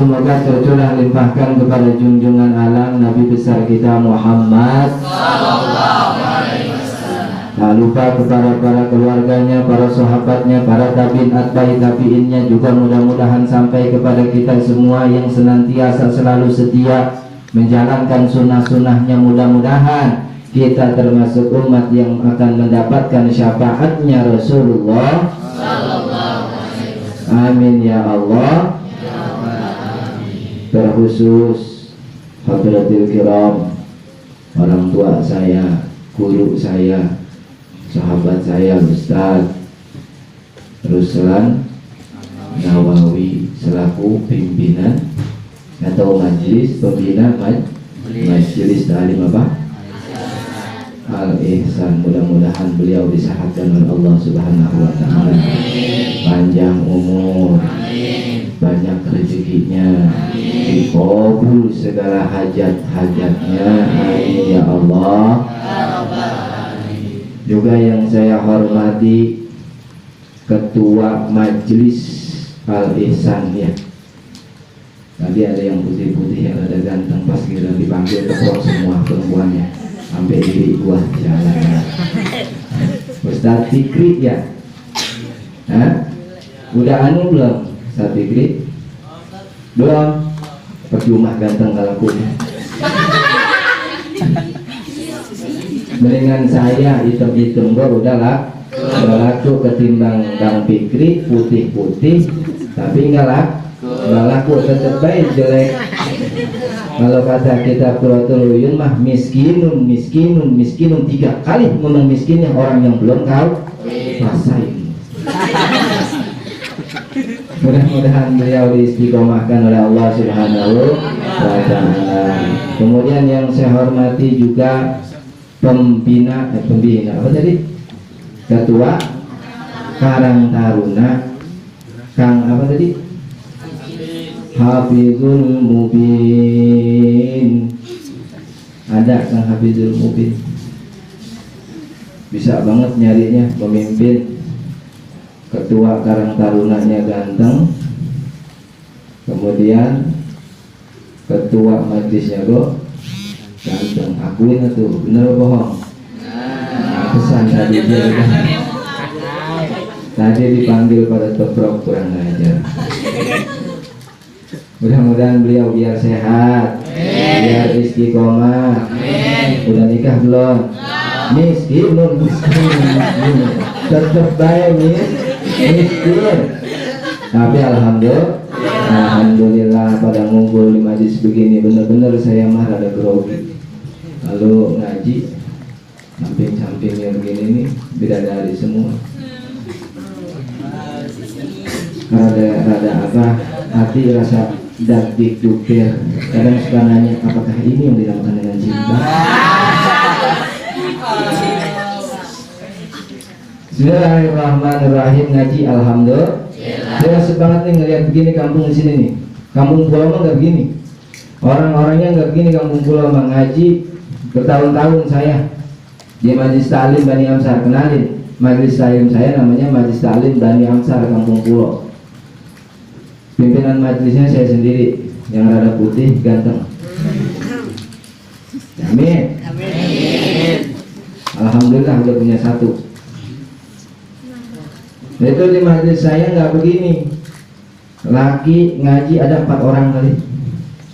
semoga tercurah limpahkan kepada junjungan alam Nabi besar kita Muhammad sallallahu alaihi wasallam. Tak lupa kepada para keluarganya, para sahabatnya, para tabi'in atba'i tabi'innya, juga mudah-mudahan sampai kepada kita semua yang senantiasa selalu setia menjalankan sunnah-sunnahnya. Mudah-mudahan kita termasuk umat yang akan mendapatkan syafaatnya Rasulullah sallallahu alaihi wasallam. Amin ya Allah. Terkhusus Hadratil Kiram, orang tua saya, guru saya, sahabat saya Ustaz Ruslan Nawawi selaku pimpinan atau majelis pembina majelis ta'lim apa? Al-Ihsan. Mudah-mudahan beliau disehatkan oleh Allah Subhanahu wa taala. Panjang umur, banyak rezekinya, dikabul segala hajat-hajatnya. Amin ya Allah. Juga yang saya hormati Ketua Majelis Al-Ihsan ya. Tadi ada yang putih-putih, yang ada ganteng, pas kira dipanggil keprok semua perempuannya, sampai diri gua jalan. Ustaz Fikri ya. Hah? Udah anu belum? Ustaz Fikri? Belum? Percuma ganteng kalau punya. Mendingan saya hitam-hitam gua udah laku ketimbang Bang Fikri putih-putih tapi nggak laku, tetep baik jelek. Kalau kata kita Quratul Uyun mah miskinun 3 kali ngomong miskinnya orang yang belum kau rasain. Mudah-mudahan beliau diistiqomahkan oleh Allah Subhanahu wa taala. Kemudian yang saya hormati juga pembina apa tadi? Ketua Karang Taruna Kang apa tadi? Hafizul Mubin. Ada Kang Hafizul Mubin. Bisa banget nyarinya, pemimpin. Ketua Karang Tarunanya ganteng. Kemudian ketua majelisnya go ganteng. Akuin itu, bener bohong? Pesan tadi dia tadi dipanggil pada toprok kurang ajar. Mudah-mudahan beliau biar sehat, biar istiqomah. Udah nikah belum? Miskin, tetap baik miskin. Tapi alhamdulillah pada ngumpul di majlis begini, bener-bener saya mah ada grogi. Lalu ngaji samping-sampingnya begini nih bidadari semua. Rada apa? Hati rasa dak-dik dukir. Kadang suka nanya apakah ini yang dinamakan dengan cinta? Bismillahirrahmanirrahim. Ngaji alhamdulillah. Saya sebanget nih ngeliat begini kampung di sini nih. Kampung pulau mah nggak begini. Orang-orangnya nggak begini kampung pulau mah. Ngaji bertahun-tahun saya di Majelis Ta'lim Bani Amsar. Kenalin, Majelis Ta'lim saya namanya Majelis Ta'lim Bani Amsar Kampung Pulau. Pimpinan majelisnya saya sendiri, yang rada putih ganteng. Amin. Alhamdulillah udah punya satu. Itu di majelis saya nggak begini. Laki ngaji ada 4 orang kali,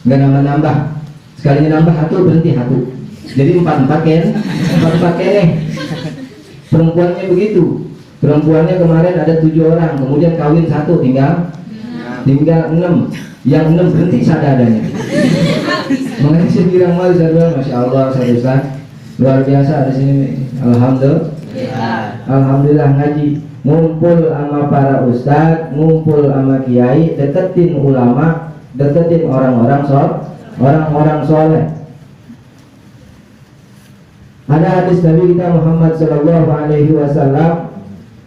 nggak nambah-nambah. Sekalinya nambah satu berhenti satu. Jadi 4 kan? Perempuannya begitu. Perempuannya kemarin ada 7 orang, kemudian kawin 1, tinggal 6. Yang 6 berhenti sadadanya. Mengenai saya bilang mal masya Allah saya Ustaz, luar biasa di sini. Alhamdulillah ngaji, ngumpul sama para ustaz, ngumpul sama kiai, deketin ulama, deketin orang-orang soleh. Ada hadis Nabi kita Muhammad sallallahu alaihi wasallam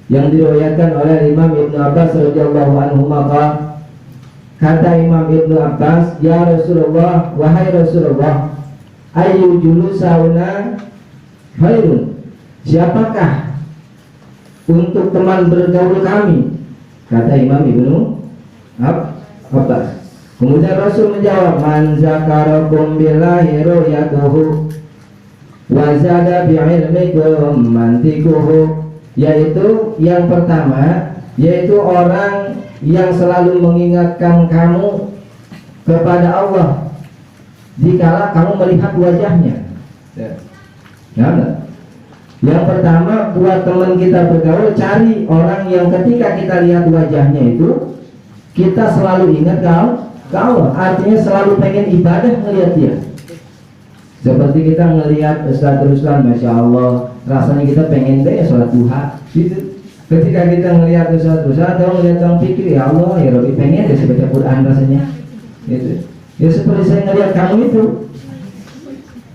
yang diriwayatkan oleh Imam Ibnu Abbas radhiyallahu anhu. Kata Imam Ibnu Abbas, ya Rasulullah, wahai Rasulullah, ayu julusauna khairun, siapakah untuk teman bergaul kami? Kata Imam Ibnu Abbas, Kemudian Rasul menjawab, man zakarakum billahi ru'yatuhu wa zada bi'ilmikum mantikuhu, yaitu yang pertama, yaitu orang yang selalu mengingatkan kamu kepada Allah dikala kamu melihat wajahnya. Nah, yang pertama, buat teman kita bergaul, cari orang yang ketika kita lihat wajahnya itu kita selalu ingat ke Allah. Artinya selalu pengen ibadah melihat dia. Seperti kita ngelihat Ustaz Ruslan, Masya Allah, rasanya kita pengen deh sholat duha gitu. Ketika kita ngelihat Ustaz Ruslan atau ngelihat Bang Fikri, ya Allah, ya Rabbi, pengen deh baca Quran rasanya gitu. Ya seperti saya ngelihat kamu itu,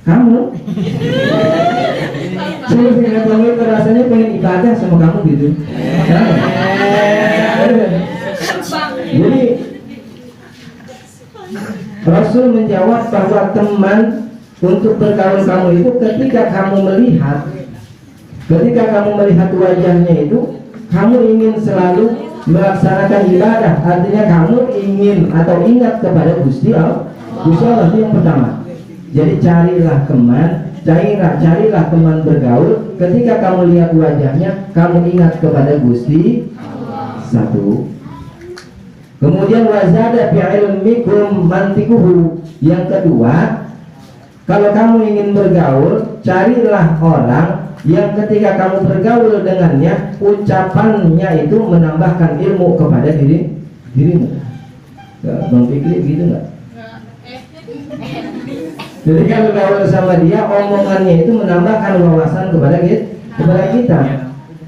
kamu saya ngelihat kamu itu rasanya pengen ibadah sama kamu gitu. Jadi Rasul menjawab bahwa teman untuk bergaul kamu itu ketika kamu melihat wajahnya itu, kamu ingin selalu melaksanakan ibadah. Artinya kamu ingin atau ingat kepada Gusti Allah. Itu yang pertama. Jadi carilah teman bergaul. Ketika kamu lihat wajahnya, kamu ingat kepada Gusti. Satu. Kemudian wazada bi'ilmikum mantikuhu. Yang kedua, kalau kamu ingin bergaul, carilah orang yang ketika kamu bergaul dengannya, ucapannya itu menambahkan ilmu kepada dirimu. Bang Fikri gitu nggak? Jadi kalau bergaul sama dia, omongannya itu menambahkan wawasan kepada kita.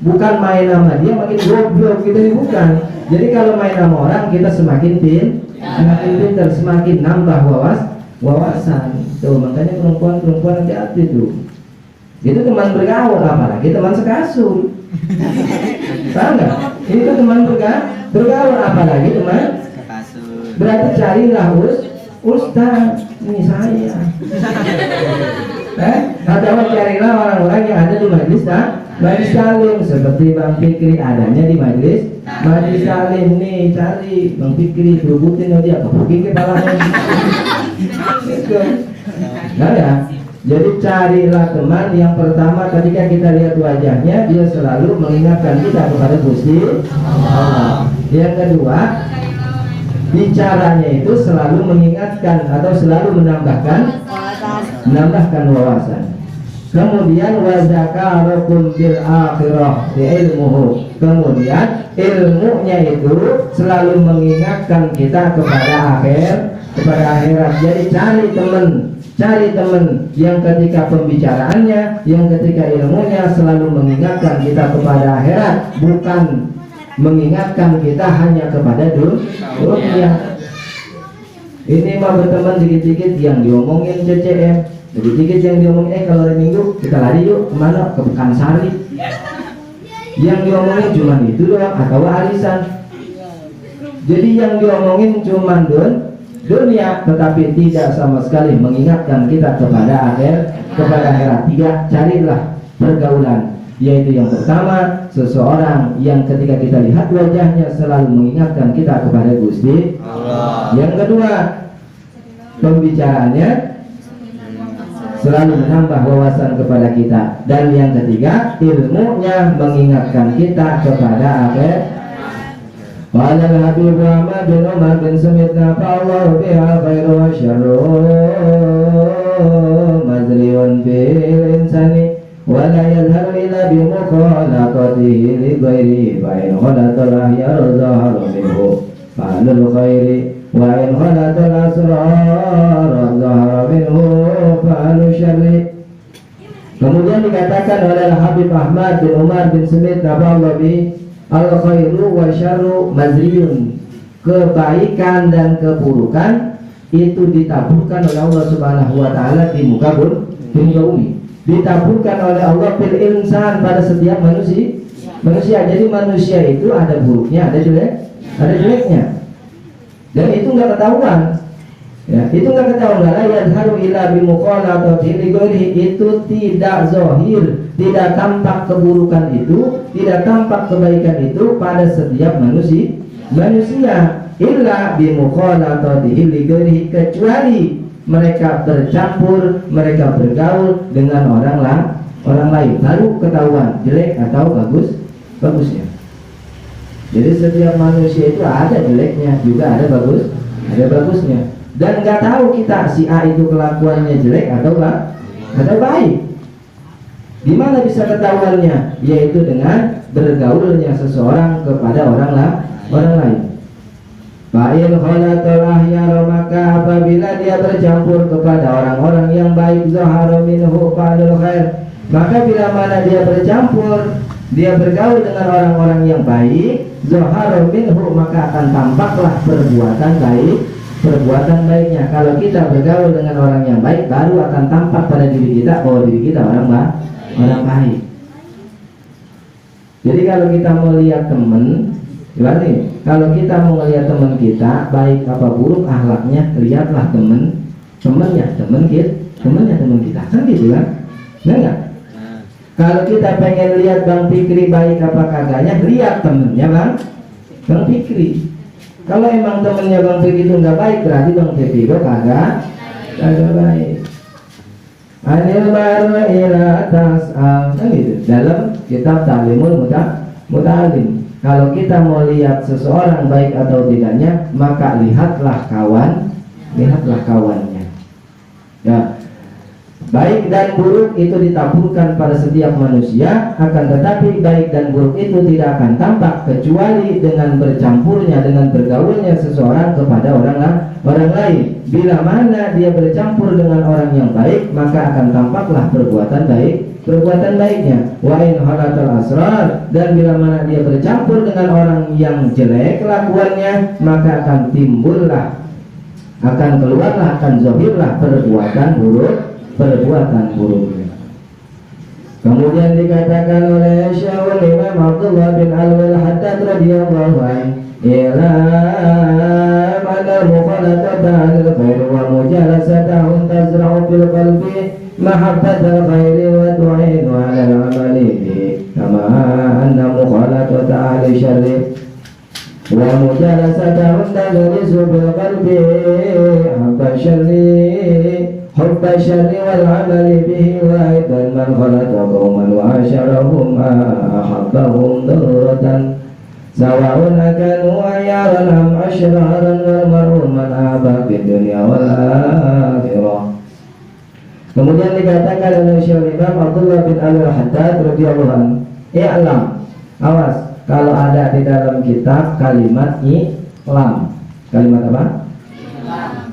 Bukan main sama dia makin goblok gitu, bukan. Jadi kalau main sama orang, kita semakin pintar, semakin nambah wawasan. Tuh makanya perempuan hati-hati tuh. Itu teman bergaul, apalagi teman sekasur. Tahu nggak? Itu teman bergaul, apalagi teman sekasur. Berarti carilah ustaz, ini saya. Atau carilah orang-orang yang ada di majlis salim, seperti Bang Fikri adanya di majlis salim nih. Cari Bang Fikri, berubutin dia, kebukin kepalanya. Gitu. Nah ya. Jadi carilah teman yang pertama ketika kita lihat wajahnya, dia selalu mengingatkan kita kepada Gusti Allah. Yang kedua, bicaranya itu selalu mengingatkan atau selalu menambahkan wawasan. Kemudian wazakarakum bil akhirah ilmuhu. Kemudian ilmunya itu selalu mengingatkan kita kepada akhirat. Jadi cari teman yang ketika pembicaraannya, yang ketika ilmunya selalu mengingatkan kita kepada akhirat, bukan mengingatkan kita hanya kepada dunia. Ini mah berteman dikit-dikit yang diomongin CCM, dikit-dikit yang diomongin kalau hari Minggu kita lari yuk kemana, ke Pekansari. Yang diomongin cuma itu doang, atau arisan. Jadi yang diomongin cuma dunia, tetapi tidak sama sekali mengingatkan kita kepada akhirat. Carilah pergaulan, yaitu yang pertama, seseorang yang ketika kita lihat wajahnya selalu mengingatkan kita kepada Gusti Allah. Yang kedua, pembicaraannya selalu menambah wawasan kepada kita. Dan yang ketiga, ilmunya mengingatkan kita kepada akhirat. Qala al-Habib Ahmad bin Umar bin Samit nafa'allahu biha khairu wa syarru mazriyun bil insani wa la yadhharu illa bi mukhalaqatihi li ghairi fa in khalatal ahyar zahara minhu fa'alul khairi wa in khalatal asrar zahara minhu fa'alul syarri. Kemudian dikatakan oleh Habib Ahmad bin Umar bin Samit nafa'allahu bihi, al-khairu wa syarru mazriyun. Kebaikan dan keburukan itu ditaburkan oleh Allah Subhanahu wa taala di muka bumi. Ditaburkan oleh Allah bil insan, pada setiap manusia. Jadi manusia itu ada buruknya, ada jeleknya. Dan itu enggak ketahuan. Ya, itu enggak ketahuan. La yadharu illa bi mukhalaqatihi li, itu tidak zahir, tidak tampak keburukan itu, tidak tampak kebaikan itu pada setiap manusia. illa bimukhalatatihi li ghairihi, kecuali mereka bercampur, mereka bergaul dengan orang lain, baru ketahuan jelek atau bagusnya. Jadi setiap manusia itu ada jeleknya, juga ada bagusnya. Dan nggak tahu kita si A itu kelakuannya jelek atau baik. Gimana bisa ketahuannya? Yaitu dengan bergaulnya seseorang kepada orang lain. Fa'in khalatul ahyara, maka apabila dia bercampur kepada orang-orang yang baik, zahara minhu fa'alul khair, maka bila mana dia bercampur, dia bergaul dengan orang-orang yang baik, zahara minhu, maka akan tampaklah perbuatan baiknya. Kalau kita bergaul dengan orang yang baik, baru akan tampak pada diri kita bahwa diri kita orang baik. Jadi kalau kita mau lihat teman, berarti kalau kita mau lihat teman kita baik apa buruk akhlaknya, lihatlah temannya teman kita, kan gitu kan? Enggak? Kalau kita pengen lihat Bang Fikri baik apa kagaknya, lihat temennya Bang Fikri. Kalau emang temennya Bang Fikri itu nggak baik, berarti Bang Fikri itu kagak baik. Anil mar'ila tas'al, kan gitu dalam kitab Ta'limul Muta'alim. Kalau kita mau lihat seseorang baik atau tidaknya, maka lihatlah kawannya. Ya, baik dan buruk itu ditaburkan pada setiap manusia, akan tetapi baik dan buruk itu tidak akan tampak kecuali dengan bercampurnya, dengan bergaulnya seseorang kepada orang lain. Bila mana dia bercampur dengan orang yang baik, maka akan tampaklah perbuatan baiknya. Wa in halatal asrar, dan bila mana dia bercampur dengan orang yang jelek kelakuannya, maka akan keluarlah, akan zahirlah perbuatan buruknya. Kemudian dikatakan oleh Syaikhul Imam Abdullah bin Al-Haddad radhiyallahu anhu, ila mana mukhalatata al khair wa mujalasatahum tazra'u fil qalbi mahabbatal khair wa tu'inu 'ala al-'amali bihi, kama anna mukhalatata ahli syarri wa mujalasatahum tagrisu fil qalbi hubba syarri wal 'amali bihi, wa aidan man khalata qauman wa asharahum ahabbahum daruratan sawa'un akanu ayyaran am asyraran wal mar'u man aba fid dunya wal akhirah. Kemudian dikatakan oleh Syekh Imam Abdullah bin Al-Haddad radhiyallahu anhu, i'lam, awas kalau ada di dalam kitab kalimat i'lam. Kalimat apa?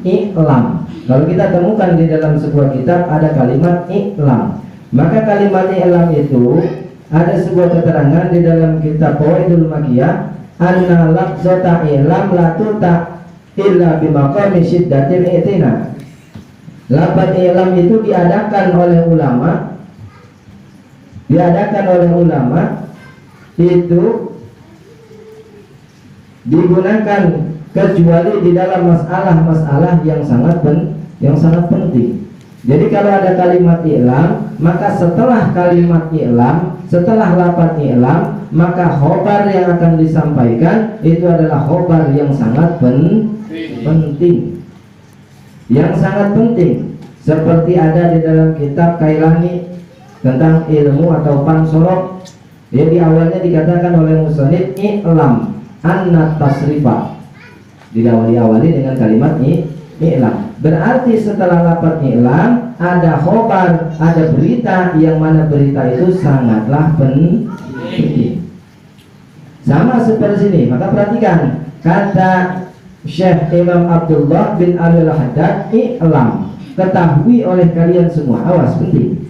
I'lam. Kalau kita temukan di dalam sebuah kitab ada kalimat i'lam, maka kalimat i'lam itu ada sebuah keterangan di dalam kitab Fawaidul Makiyah, anna lafzata i'lam la tuta illa bimaqami syiddatil i'tina. Lafaz i'lam itu diadakan oleh ulama itu digunakan kecuali di dalam masalah-masalah yang sangat penting. Jadi kalau ada kalimat i'lam, maka setelah kalimat i'lam, setelah lafaz i'lam, maka khobar yang akan disampaikan itu adalah khobar yang sangat penting. Yang sangat penting, seperti ada di dalam kitab Kailani tentang ilmu atau pansorok. Jadi awalnya dikatakan oleh musannif i'lam anna tasrifa, diawali dengan kalimat i'lam. Berarti setelah lafaz i'lam ada khobar, ada berita, yang mana berita itu sangatlah penting. Sama seperti sini. Maka perhatikan kata Syekh Imam Abdullah bin Al-Haddad, i'lam, ketahui oleh kalian semua, awas penting,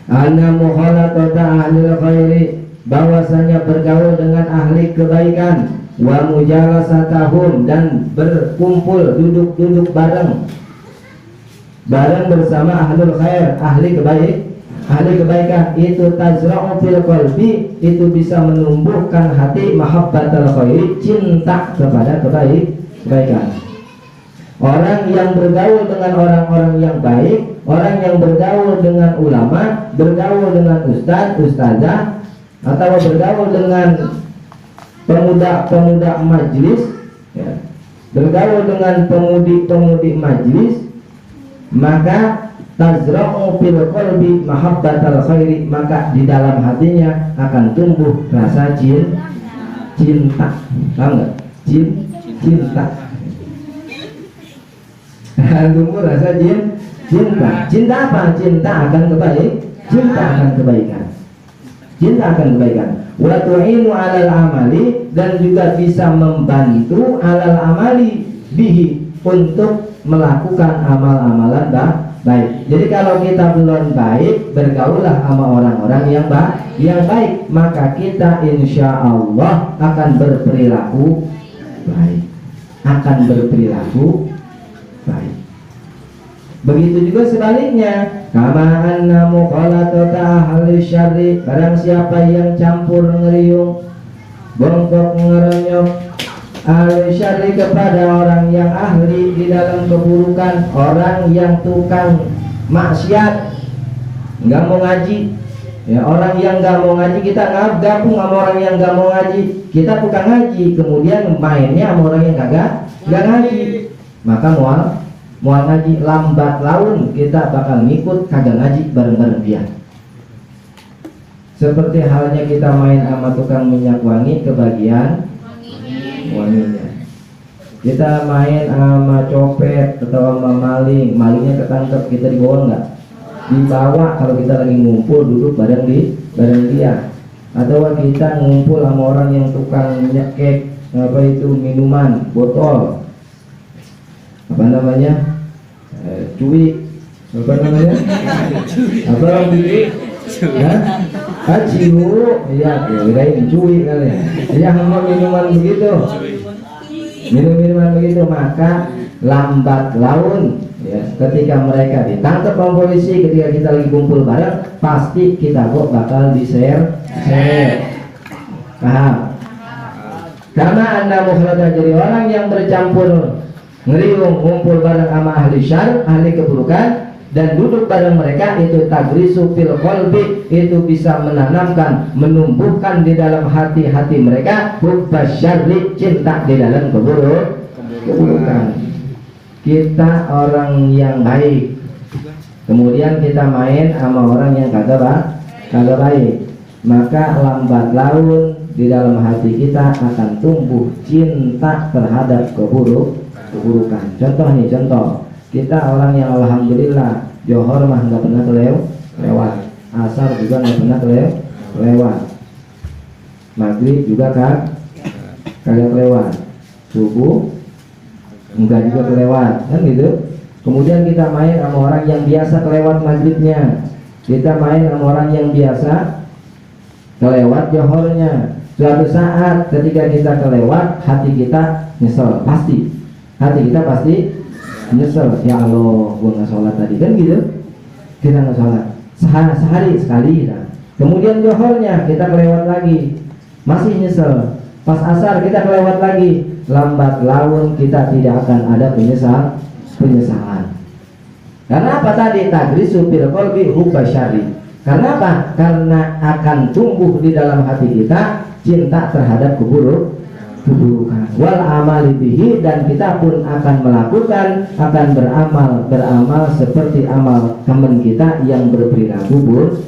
anna mukhalatata ahlil khairi, bahwasanya bergaul dengan ahli kebaikan, wa mujalasatahum, dan berkumpul duduk bareng bersama ahlul khair, ahli kebaikan itu tazra'u fil qalbi, itu bisa menumbuhkan hati mahabbatal khairi, cinta kepada kebaikan. Orang yang bergaul dengan orang-orang yang baik, orang yang bergaul dengan ulama, bergaul dengan ustazah, atau bergaul dengan pemuda-pemuda majlis, ya, bergaul dengan pemudi-pemudi majlis, maka tazra'u fil qalbi mahabbatal khairi, maka di dalam hatinya akan tumbuh rasa cinta. Tahu nggak? Cinta. Tumbuh rasa cinta. Cinta apa? Cinta akan kebaikan. Cinta akan kebaikan. Wa tu'inu 'alal amali, dan juga bisa membantu 'alal amali bihi, untuk melakukan amal-amalan baik. Jadi kalau kita belum baik, bergaullah sama orang-orang yang baik, maka kita insya Allah akan berperilaku baik. Begitu juga sebaliknya, kama anna mukhalatata ahli syarri, barang siapa yang campur ngeriung, bongkok ngerenyok ahli syarri kepada orang yang ahli di dalam keburukan, orang yang tukang maksiat, nggak mau ngaji, ya, orang yang nggak mau ngaji, kita gabung sama orang yang nggak mau ngaji, kita tukang ngaji, kemudian mainnya sama orang yang nggak ngaji, maka mual ngaji, lambat laun kita bakal ngikut kagak ngaji bareng-bareng dia. Seperti halnya kita main sama tukang minyak wangi, kebagian wanginya. Kita main sama copet atau sama malingnya ketangkep, kita dibawa nggak? Dibawa kalau kita lagi ngumpul duduk bareng dia. Atau kita ngumpul sama orang yang tukang nyekek minuman botol, apa namanya, cuy, apa namanya, apa ya, ciu, ya, kirain cuy kali ya. Yang minuman begitu, maka lambat laun, ya, ketika mereka ditangkap oleh polisi, ketika kita lagi kumpul bareng, pasti kita kok bakal di-share. Paham? Karena Anda mukhladah, jadi orang yang bercampur ngeriung, ngumpul bareng sama ahli syar, ahli keburukan, dan duduk bareng mereka, itu tagrisu fil qalbi, itu bisa menanamkan, menumbuhkan di dalam hati-hati mereka hubbasyarri, cinta di dalam keburukan. Kita orang yang baik, kemudian kita main sama orang yang kagak baik, maka lambat laun di dalam hati kita akan tumbuh cinta terhadap keburukan. Contoh, kita orang yang alhamdulillah Johor mah nggak pernah lewat, asar juga nggak pernah lewat, maghrib juga kagak lewat, subuh enggak juga kelewat, kan gitu. Kemudian kita main sama orang yang biasa kelewat maghribnya, kita main sama orang yang biasa kelewat Johornya. Suatu saat ketika kita kelewat, hati kita nyesel, pasti nyesel, ya Allah gua nggak sholat tadi, kan gitu. Kita nggak sholat sehari sekali, kemudian Johornya kita kelewat lagi, masih nyesel. Pas asar kita kelewat lagi, lambat laun kita tidak akan ada penyesalan. Karena apa tadi? Tagrisu fil qalbi hubbasyarri. Karena apa? Karena akan tumbuh di dalam hati kita cinta terhadap keburukan. Wal amali bihi, dan kita pun akan melakukan, akan beramal seperti amal teman kita yang berperilaku buruk.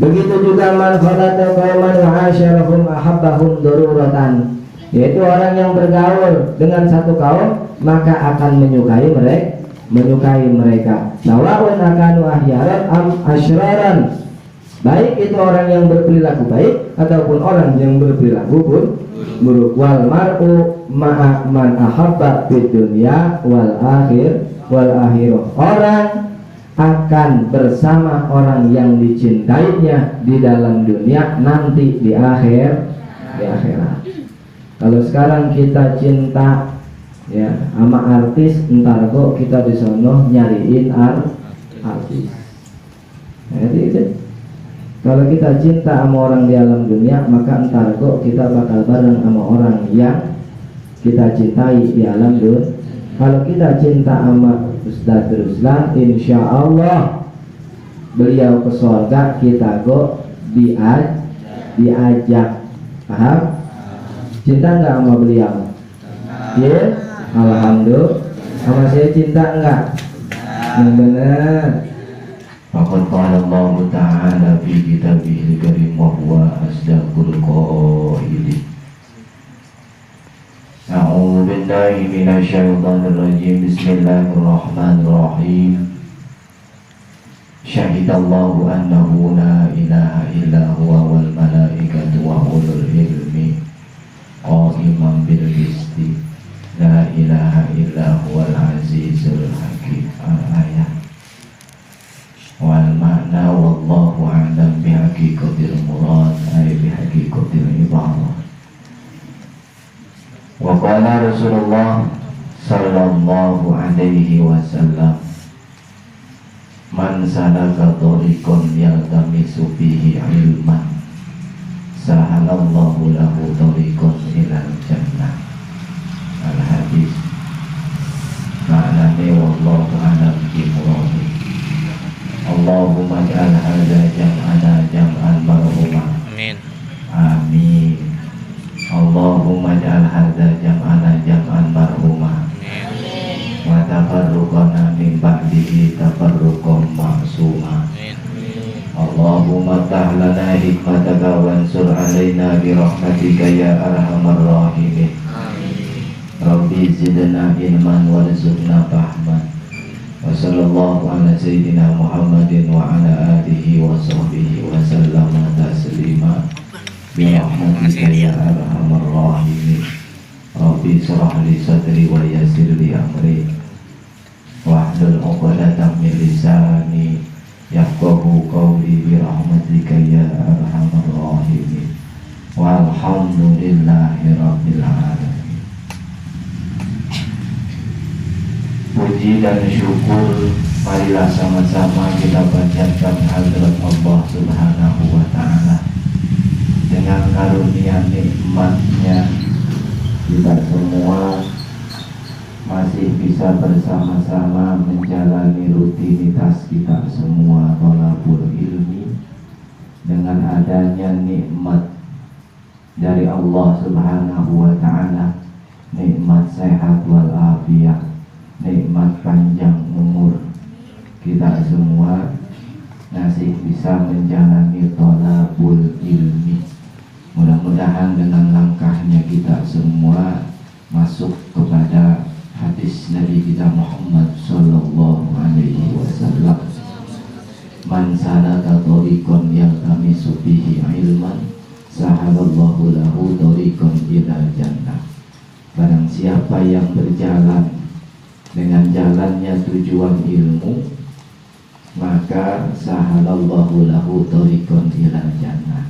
Begitu juga man khalata qauman wa asyarahum ahabbahum daruratan, yaitu orang yang bergaul dengan satu kaum maka akan menyukai mereka. Sawa'un akanu ahyaran am asyraran, baik itu orang yang berperilaku baik ataupun orang yang berperilaku buruk. Wal mar'u ma'a man ahabba fid dunya wal akhirah, orang akan bersama orang yang dicintainya di dalam dunia, nanti di akhirat. Kalau sekarang kita cinta, ya, sama artis, ntar kok kita di sono nyariin artis. Jadi kalau kita cinta sama orang di alam dunia, maka ntar kok kita bakal bareng sama orang yang kita cintai di alam dunia. Kalau kita cinta sama Ustaz Ruslan, insya Allah beliau ke surga, kita kok diajak. Paham? Cinta nggak sama beliau? Ya, alhamdulillah. Sama saya cinta nggak? Yang benar. Faqad qala Allah Ta'ala fi kitabihil karim wa huwa asdaqul qailin. A'udzu billahi minasyaitonir rajim. Bismillahirrahmanirrahim. Syahidallahu annahu la ilaha illa huwa wal malaikatu wa ulul ilmi qa'iman bil qisti la ilaha illa huwal azizul hakim. Al-ayat. Wal makna wallahu a'lam bihaqiqatil murad ay bihaqiqatil ibadah. Wa qala Rasulullah sallallahu alaihi wasallam, man salaka thariqan yaltamisu fihi ilman sahalallahu lahu thariqan ilal jannah. Al-hadis. Ma'nane wallahu a'lam bimuradi. Allahumma ja'al hadza jam'ana jam'an marhuma. Amin. Amin. Allahumma ja'al hadza jam'ana jam'an marhuma. Amin. Wa tafarruqana min ba'dihi tafarruqan ma'suma. Amin. Allahumma ftah lana hikmataka wansur alaina bi rahmatika ya arhamar rahimin. Amin. Rabbi zidna ilman warzuqna fahman. Wa sallallahu ala sayyidina Muhammadin wa ala alihi wa sahbihi wa sallama taslima bi rahmatika ya arhamar rahimin. Rabbi shrah li sadri wa yassir li amri wahlul 'uqdatam min lisani yafqahu qawli bi rahmatika ya arhamar rahimin. Walhamdulillahi rabbil alamin. Puji dan syukur marilah sama-sama kita panjatkan hadirat Allah Subhanahu wa ta'ala. Dengan karunia nikmatnya kita semua masih bisa bersama-sama menjalani rutinitas kita semua thalabul ilmi. Dengan adanya nikmat dari Allah Subhanahu wa ta'ala, nikmat sehat wal afiyah, nikmat panjang umur, kita semua masih bisa menjalani thalabul ilmi. Mudah-mudahan dengan langkahnya kita semua masuk kepada hadis Nabi kita Muhammad sallallahu alaihi wasallam, man salaka thariqan yaltamisu fihi ilman sahalallahu lahu thariqan ilal jannah. Barang siapa yang berjalan dengan jalannya tujuan ilmu, maka sahalallahu lahu thariqan ilal jannah.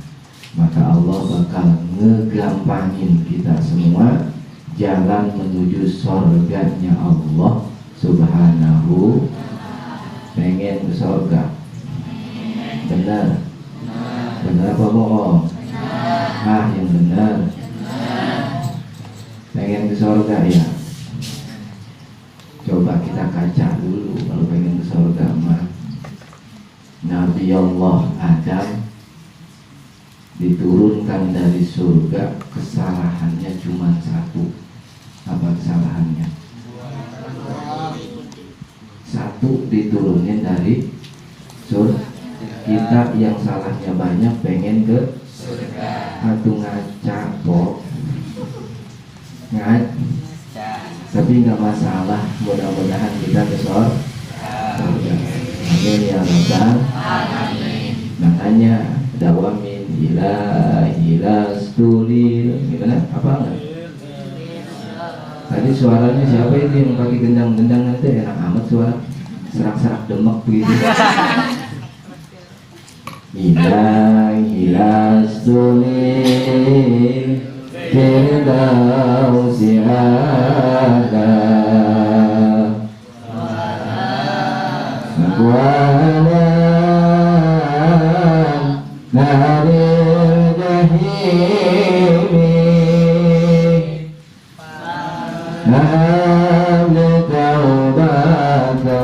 Maka Allah bakal ngegampangin kita semua jalan menuju surganya Allah Subhanahu. Pengen ke surga? Benar? Benar apa bohong? Yang benar. Pengen ke surga ya? Coba kita kaca dulu kalau pengen ke surga mah. Nabi Allah Adam diturunkan dari surga, kesalahannya cuma satu. Apa kesalahannya? Satu, diturunin dari surga. Kita yang salahnya banyak pengen ke surga. Atuh ngaca kok. Tapi nggak masalah, mudah-mudahan kita ke surga. Amin ya rabbal alamin. Makanya dawamin ila stulil. Gimana? Apa enggak? Tadi suaranya siapa itu yang pakai gendang-gendang nanti? Enak amat suara, serak-serak demek begitu. Ila stulil Firdausi ada Nakwanan Naril Jahimi Nahamli Taubaka